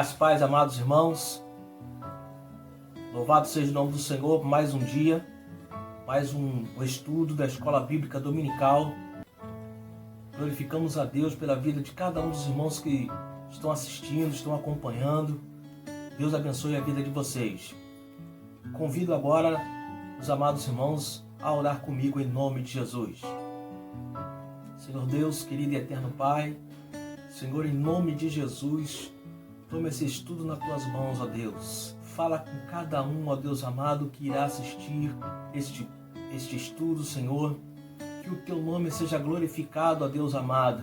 Graças e paz, amados irmãos. Louvado seja o nome do Senhor por mais um dia, mais um estudo da Escola Bíblica Dominical. Glorificamos a Deus pela vida de cada um dos irmãos que estão assistindo, estão acompanhando. Deus abençoe a vida de vocês. Convido agora os amados irmãos a orar comigo em nome de Jesus. Senhor Deus, querido e eterno Pai, Senhor, em nome de Jesus, toma esse estudo nas tuas mãos, ó Deus. Fala com cada um, ó Deus amado, que irá assistir este estudo, Senhor. Que o teu nome seja glorificado, ó Deus amado.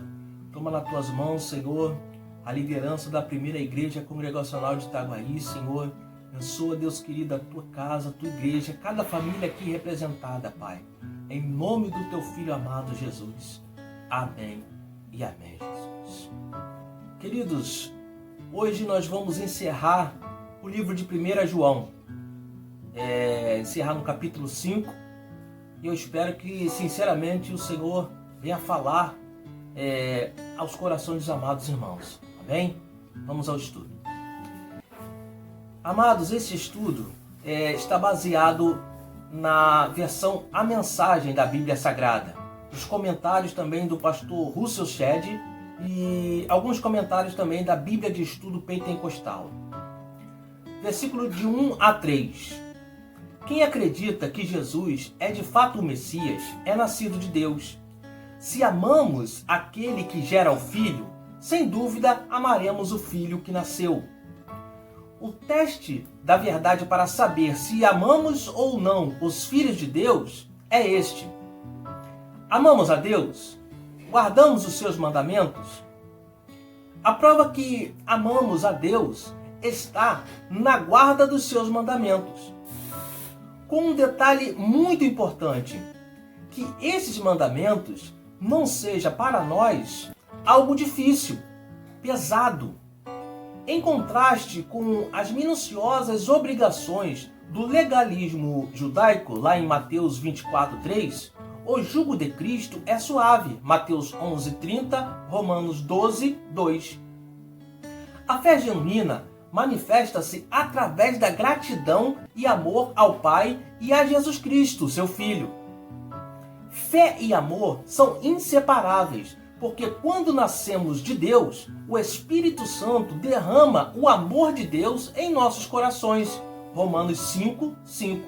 Toma nas tuas mãos, Senhor, a liderança da primeira igreja congregacional de Itaguaí, Senhor. Abençoa, Deus querido, a tua casa, a tua igreja, cada família aqui representada, Pai. Em nome do teu Filho amado, Jesus. Amém e amém, Jesus. Queridos, hoje nós vamos encerrar o livro de 1 João. Encerrar no capítulo 5. E eu espero que, sinceramente, o Senhor venha falar aos corações dos amados irmãos. Amém? Vamos ao estudo. Amados, esse estudo está baseado na versão A Mensagem da Bíblia Sagrada. Os comentários também do pastor Russell Shedd e alguns comentários também da Bíblia de Estudo Pentecostal. Versículo de 1 a 3. Quem acredita que Jesus é de fato o Messias é nascido de Deus. Se amamos aquele que gera o Filho, sem dúvida amaremos o Filho que nasceu. O teste da verdade para saber se amamos ou não os filhos de Deus é este: amamos a Deus? Guardamos os seus mandamentos? A prova que amamos a Deus está na guarda dos seus mandamentos. Com um detalhe muito importante: que esses mandamentos não seja para nós algo difícil, pesado. Em contraste com as minuciosas obrigações do legalismo judaico, lá em Mateus 24:3, o jugo de Cristo é suave, Mateus 11:30, Romanos 12:2. A fé genuína manifesta-se através da gratidão e amor ao Pai e a Jesus Cristo, seu Filho. Fé e amor são inseparáveis, porque quando nascemos de Deus, o Espírito Santo derrama o amor de Deus em nossos corações, Romanos 5:5.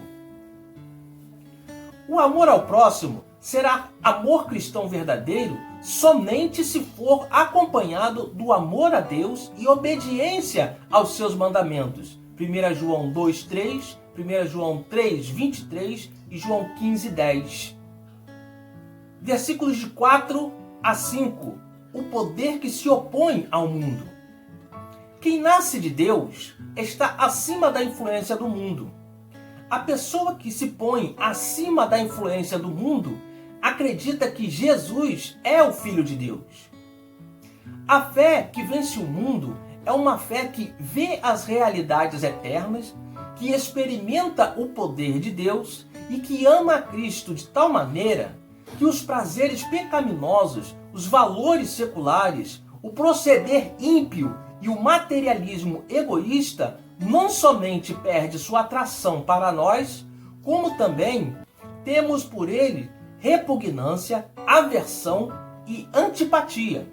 O amor ao próximo será amor cristão verdadeiro somente se for acompanhado do amor a Deus e obediência aos seus mandamentos. 1 João 2:3, 1 João 3:23 e João 15:10. Versículos de 4 a 5. O poder que se opõe ao mundo. Quem nasce de Deus está acima da influência do mundo. A pessoa que se põe acima da influência do mundo acredita que Jesus é o Filho de Deus. A fé que vence o mundo é uma fé que vê as realidades eternas, que experimenta o poder de Deus e que ama a Cristo de tal maneira que os prazeres pecaminosos, os valores seculares, o proceder ímpio e o materialismo egoísta não somente perde sua atração para nós, como também temos por ele repugnância, aversão e antipatia.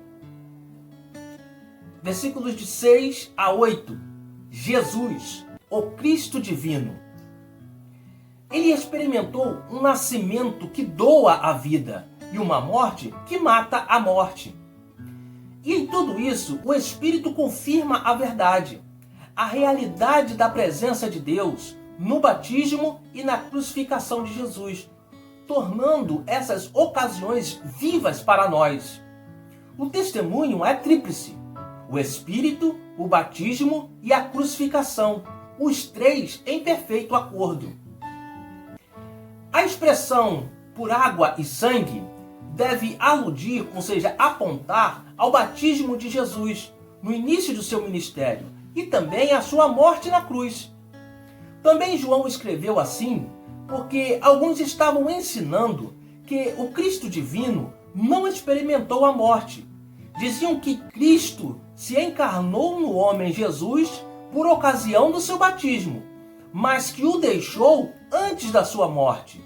Versículos de 6 a 8. Jesus, o Cristo divino. Ele experimentou um nascimento que doa a vida e uma morte que mata a morte. E em tudo isso, o Espírito confirma a verdade, a realidade da presença de Deus no batismo e na crucificação de Jesus, tornando essas ocasiões vivas para nós. O testemunho é tríplice: o Espírito, o batismo e a crucificação, os três em perfeito acordo. A expressão por água e sangue deve aludir, ou seja, apontar ao batismo de Jesus no início do seu ministério e também à sua morte na cruz. Também João escreveu assim porque alguns estavam ensinando que o Cristo divino não experimentou a morte. Diziam que Cristo se encarnou no homem Jesus por ocasião do seu batismo, mas que o deixou antes da sua morte.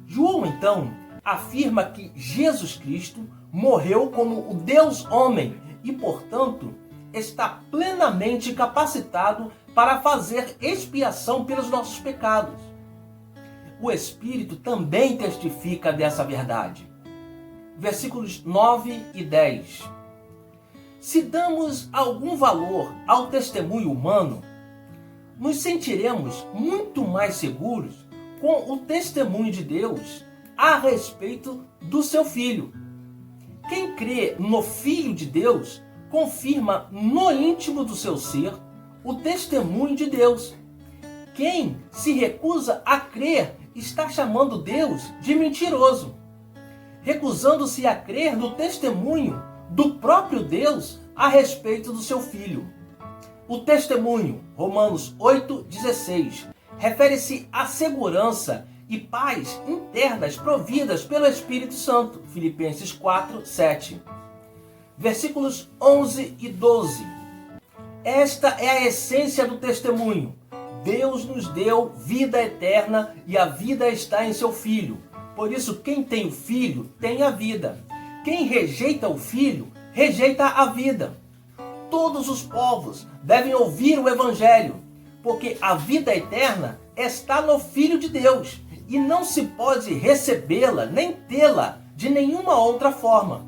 João, então, afirma que Jesus Cristo morreu como o Deus homem e, portanto, está plenamente capacitado para fazer expiação pelos nossos pecados. O Espírito também testifica dessa verdade. Versículos 9 e 10. Se damos algum valor ao testemunho humano, nos sentiremos muito mais seguros com o testemunho de Deus a respeito do seu Filho. Quem crê no Filho de Deus confirma no íntimo do seu ser o testemunho de Deus. Quem se recusa a crer está chamando Deus de mentiroso, recusando-se a crer no testemunho do próprio Deus a respeito do seu Filho. O testemunho, Romanos 8,16, refere-se à segurança e paz internas providas pelo Espírito Santo, Filipenses 4:7. Versículos 11 e 12. Esta é a essência do testemunho. Deus nos deu vida eterna e a vida está em seu Filho. Por isso, quem tem o Filho tem a vida. Quem rejeita o Filho, rejeita a vida. Todos os povos devem ouvir o Evangelho, porque a vida eterna está no Filho de Deus e não se pode recebê-la nem tê-la de nenhuma outra forma.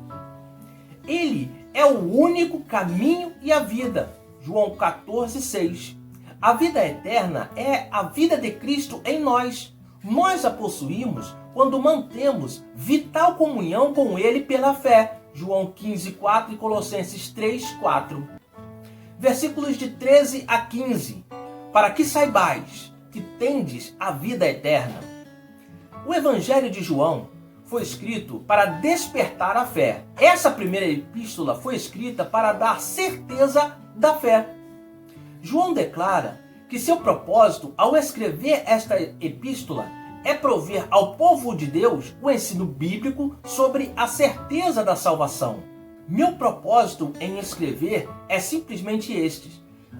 Ele é o único caminho e a vida. João 14,6. A vida eterna é a vida de Cristo em nós. Nós a possuímos quando mantemos vital comunhão com Ele pela fé. João 15,4 e Colossenses 3,4. Versículos de 13 a 15. Para que saibais que tendes a vida eterna. O Evangelho de João foi escrito para despertar a fé. Essa primeira epístola foi escrita para dar certeza da fé. João declara que seu propósito ao escrever esta epístola é prover ao povo de Deus o ensino bíblico sobre a certeza da salvação. Meu propósito em escrever é simplesmente este: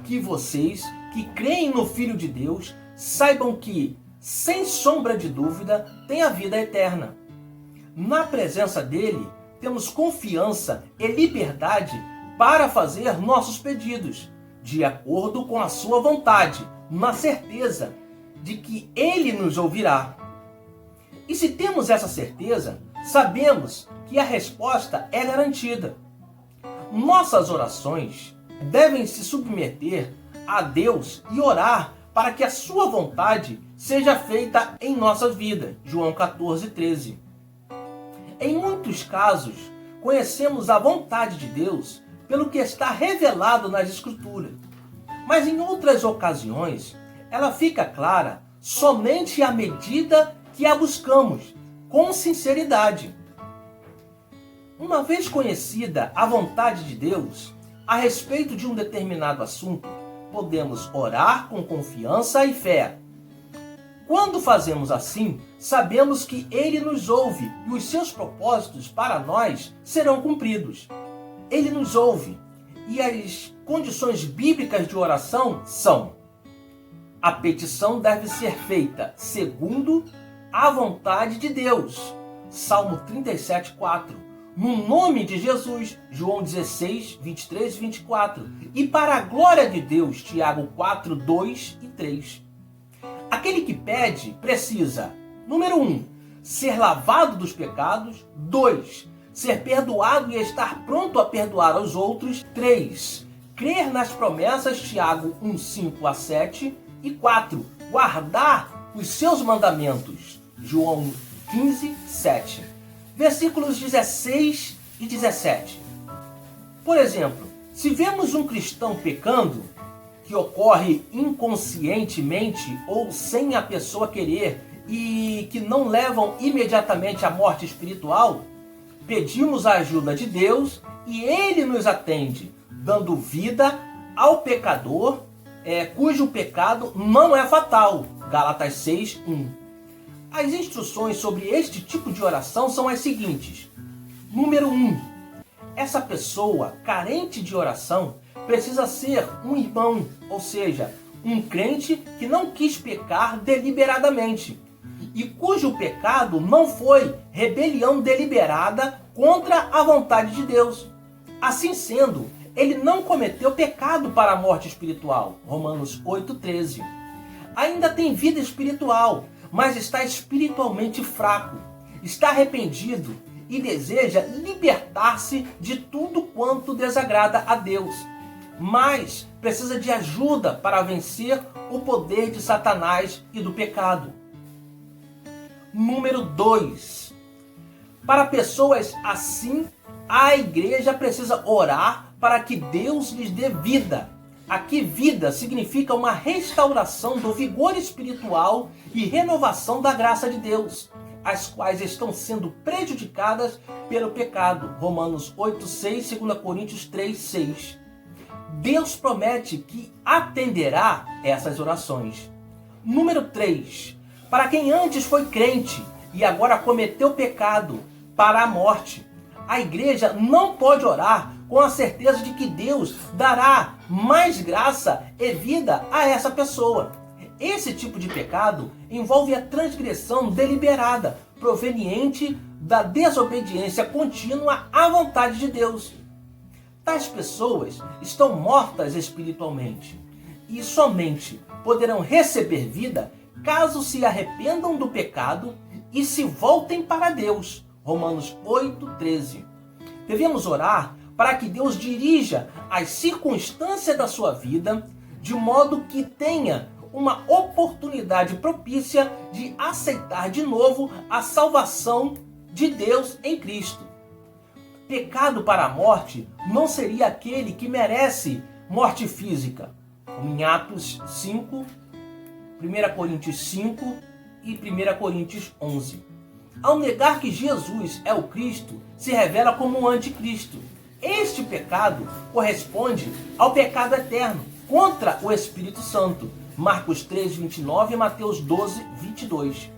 que vocês que creem no Filho de Deus saibam que, sem sombra de dúvida, têm a vida eterna. Na presença dele, temos confiança e liberdade para fazer nossos pedidos, de acordo com a sua vontade, na certeza de que ele nos ouvirá. E se temos essa certeza, sabemos que a resposta é garantida. Nossas orações devem se submeter a Deus e orar para que a sua vontade seja feita em nossa vida. João 14,13. Em muitos casos, conhecemos a vontade de Deus pelo que está revelado nas Escrituras. Mas em outras ocasiões, ela fica clara somente à medida que a buscamos, com sinceridade. Uma vez conhecida a vontade de Deus a respeito de um determinado assunto, podemos orar com confiança e fé. Quando fazemos assim, sabemos que Ele nos ouve e os seus propósitos para nós serão cumpridos. Ele nos ouve e as condições bíblicas de oração são: a petição deve ser feita segundo a vontade de Deus. Salmo 37,4. No nome de Jesus, João 16, 23 e 24. E para a glória de Deus, Tiago 4, 2 e 3. Aquele que pede precisa, número 1, ser lavado dos pecados. 2, ser perdoado e estar pronto a perdoar aos outros. 3, crer nas promessas, Tiago 1, 5 a 7. E 4, guardar os seus mandamentos, João 15, 7. Versículos 16 e 17. Por exemplo, se vemos um cristão pecando, que ocorre inconscientemente ou sem a pessoa querer e que não levam imediatamente à morte espiritual, pedimos a ajuda de Deus e Ele nos atende, dando vida ao pecador, cujo pecado não é fatal. Gálatas 6, 1. As instruções sobre este tipo de oração são as seguintes. Número 1. essa pessoa carente de oração precisa ser um irmão, ou seja, um crente que não quis pecar deliberadamente e cujo pecado não foi rebelião deliberada contra a vontade de Deus. Assim sendo, ele não cometeu pecado para a morte espiritual. Romanos 8,13. Ainda tem vida espiritual, mas está espiritualmente fraco, está arrependido e deseja libertar-se de tudo quanto desagrada a Deus, mas precisa de ajuda para vencer o poder de Satanás e do pecado. Número 2. Para pessoas assim, a igreja precisa orar para que Deus lhes dê vida. Aqui, vida significa uma restauração do vigor espiritual e renovação da graça de Deus, as quais estão sendo prejudicadas pelo pecado. Romanos 8,6, 2 Coríntios 3,6. Deus promete que atenderá essas orações. Número 3. Para quem antes foi crente e agora cometeu pecado para a morte, a igreja não pode orar com a certeza de que Deus dará mais graça e vida a essa pessoa. Esse tipo de pecado envolve a transgressão deliberada, proveniente da desobediência contínua à vontade de Deus. Tais pessoas estão mortas espiritualmente e somente poderão receber vida caso se arrependam do pecado e se voltem para Deus. Romanos 8,13. Devemos orar para que Deus dirija as circunstâncias da sua vida de modo que tenha uma oportunidade propícia de aceitar de novo a salvação de Deus em Cristo. Pecado para a morte não seria aquele que merece morte física, como em Atos 5, 1 Coríntios 5 e 1 Coríntios 11. Ao negar que Jesus é o Cristo, se revela como um anticristo. Este pecado corresponde ao pecado eterno contra o Espírito Santo. Marcos 3, 29 e Mateus 12, 22.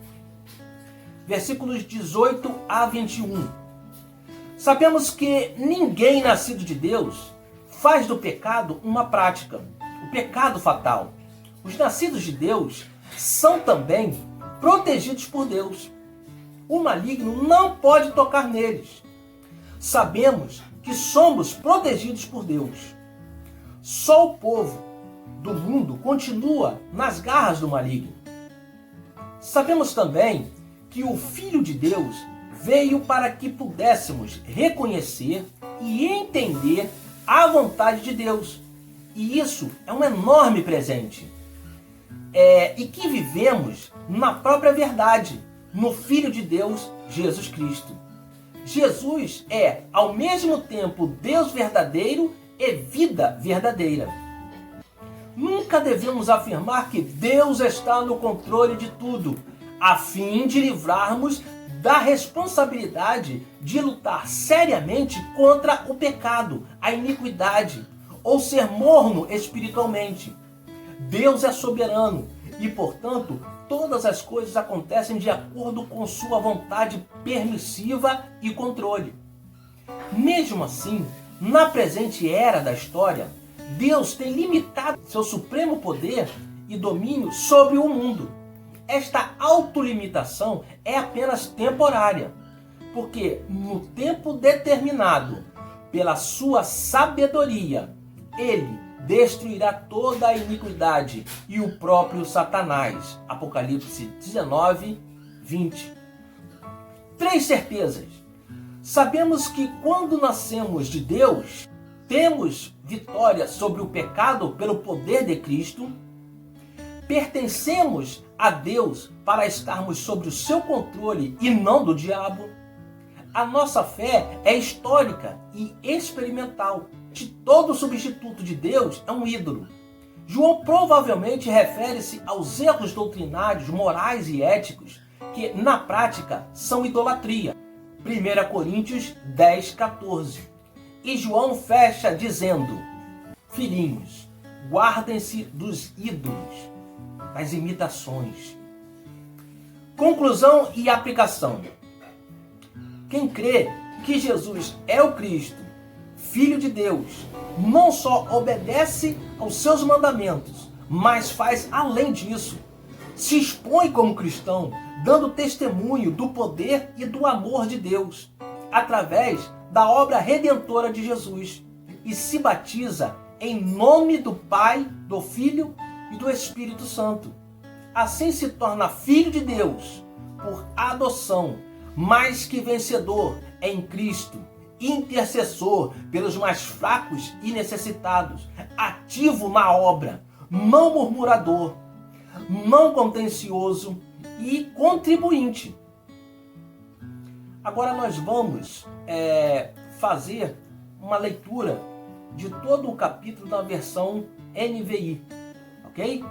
Versículos 18 a 21. Sabemos que ninguém nascido de Deus faz do pecado uma prática, o pecado fatal. Os nascidos de Deus são também protegidos por Deus. O maligno não pode tocar neles. Sabemos que somos protegidos por Deus. Só o povo do mundo continua nas garras do maligno. Sabemos também que o Filho de Deus veio para que pudéssemos reconhecer e entender a vontade de Deus. E isso é um enorme presente. E que vivemos na própria verdade, no Filho de Deus, Jesus Cristo. Jesus é, ao mesmo tempo, Deus verdadeiro e vida verdadeira. Nunca devemos afirmar que Deus está no controle de tudo, a fim de livrarmos da responsabilidade de lutar seriamente contra o pecado, a iniquidade, ou ser morno espiritualmente. Deus é soberano e, portanto, todas as coisas acontecem de acordo com sua vontade permissiva e controle. Mesmo assim, na presente era da história, Deus tem limitado seu supremo poder e domínio sobre o mundo. Esta autolimitação é apenas temporária, porque no tempo determinado, pela sua sabedoria, Ele destruirá toda a iniquidade e o próprio Satanás. Apocalipse 19, 20. 3 certezas. Sabemos que quando nascemos de Deus, temos vitória sobre o pecado pelo poder de Cristo. Pertencemos a Deus para estarmos sob o seu controle e não do diabo. A nossa fé é histórica e experimental. De todo substituto de Deus é um ídolo. João provavelmente refere-se aos erros doutrinários, morais e éticos que, na prática, são idolatria. 1 Coríntios 10, 14. E João fecha dizendo: filhinhos, guardem-se dos ídolos, das imitações. Conclusão e aplicação. Quem crê que Jesus é o Cristo Filho de Deus, não só obedece aos seus mandamentos, mas faz além disso. Se expõe como cristão, dando testemunho do poder e do amor de Deus, através da obra redentora de Jesus, e se batiza em nome do Pai, do Filho e do Espírito Santo. Assim se torna filho de Deus por adoção, mais que vencedor em Cristo, intercessor pelos mais fracos e necessitados, ativo na obra, não murmurador, não contencioso e contribuinte. Agora nós vamos fazer uma leitura de todo o capítulo na versão NVI, ok?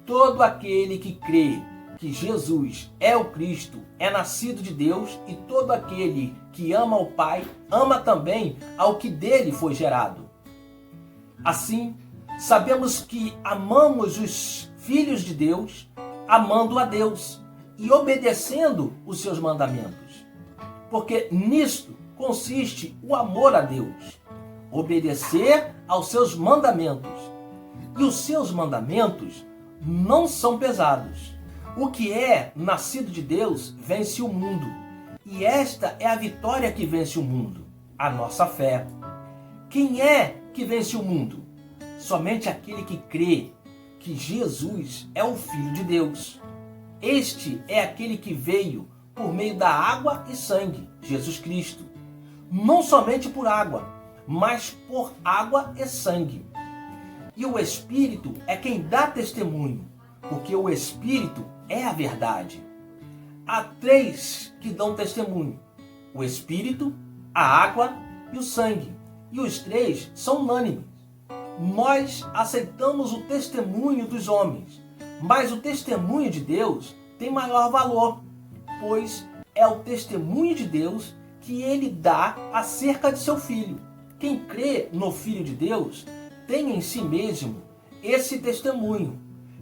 Todo aquele que crê que Jesus é o Cristo é nascido de Deus, e todo aquele que ama o Pai ama também ao que dele foi gerado. Assim, sabemos que amamos os filhos de Deus, amando a Deus e obedecendo os seus mandamentos. Porque nisto consiste o amor a Deus, obedecer aos seus mandamentos. E os seus mandamentos não são pesados. O que é nascido de Deus vence o mundo. E esta é a vitória que vence o mundo, a nossa fé. Quem é que vence o mundo? Somente aquele que crê que Jesus é o Filho de Deus. Este é aquele que veio por meio da água e sangue, Jesus Cristo. Não somente por água, mas por água e sangue. E o Espírito é quem dá testemunho, porque o Espírito é a verdade. Há três que dão testemunho: o Espírito, a água e o sangue. E os três são unânimes. Nós aceitamos o testemunho dos homens, mas o testemunho de Deus tem maior valor, pois é o testemunho de Deus que ele dá acerca de seu Filho. Quem crê no Filho de Deus tem em si mesmo esse testemunho.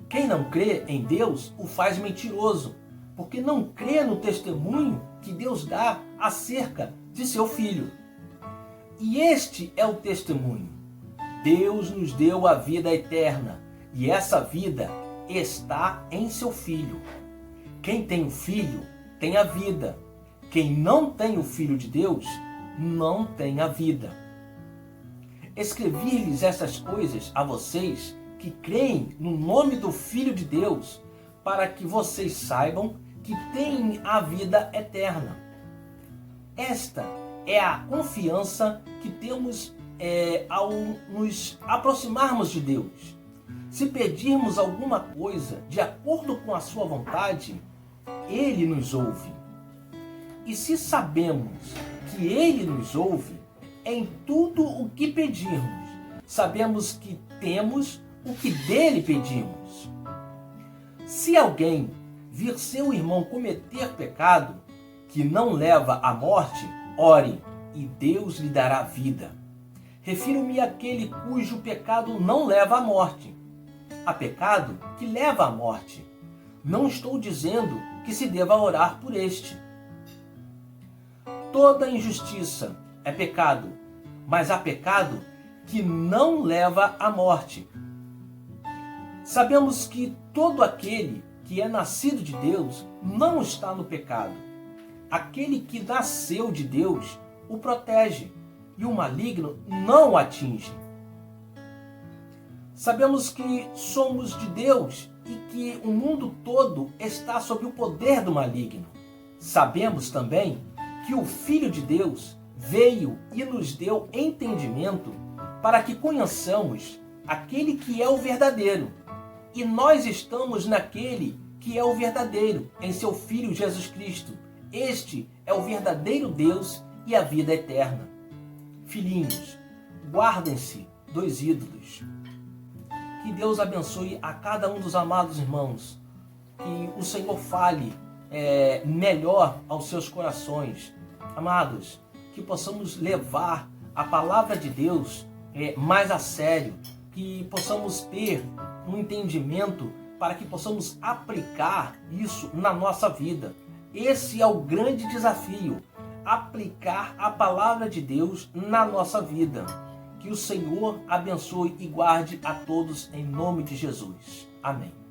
Quem não crê em Deus o faz mentiroso, porque não crê no testemunho que Deus dá acerca de seu Filho. E este é o testemunho: Deus nos deu a vida eterna, e essa vida está em seu Filho. Quem tem o Filho tem a vida. Quem não tem o Filho de Deus não tem a vida. Escrevi-lhes essas coisas a vocês que creem no nome do Filho de Deus, para que vocês saibam que têm a vida eterna. Esta é a confiança que temos ao nos aproximarmos de Deus. Se pedirmos alguma coisa de acordo com a sua vontade, Ele nos ouve. E se sabemos que Ele nos ouve em tudo o que pedirmos, sabemos que temos o que dele pedimos. Se alguém vir seu irmão cometer pecado que não leva à morte, ore, e Deus lhe dará vida. Refiro-me àquele cujo pecado não leva à morte. Há pecado que leva à morte. Não estou dizendo que se deva orar por este. Toda injustiça é pecado, mas há pecado que não leva à morte. Sabemos que todo aquele que é nascido de Deus não está no pecado. Aquele que nasceu de Deus o protege, e o maligno não o atinge. Sabemos que somos de Deus e que o mundo todo está sob o poder do maligno. Sabemos também que o Filho de Deus veio e nos deu entendimento para que conheçamos aquele que é o verdadeiro. E nós estamos naquele que é o verdadeiro, em seu Filho Jesus Cristo. Este é o verdadeiro Deus e a vida eterna. Filhinhos, guardem-se dos ídolos. Que Deus abençoe a cada um dos amados irmãos. Que o Senhor fale melhor aos seus corações. Amados, que possamos levar a palavra de Deus mais a sério. Que possamos ter um entendimento para que possamos aplicar isso na nossa vida. Esse é o grande desafio. aplicar a palavra de Deus na nossa vida. Que o Senhor abençoe e guarde a todos em nome de Jesus. Amém.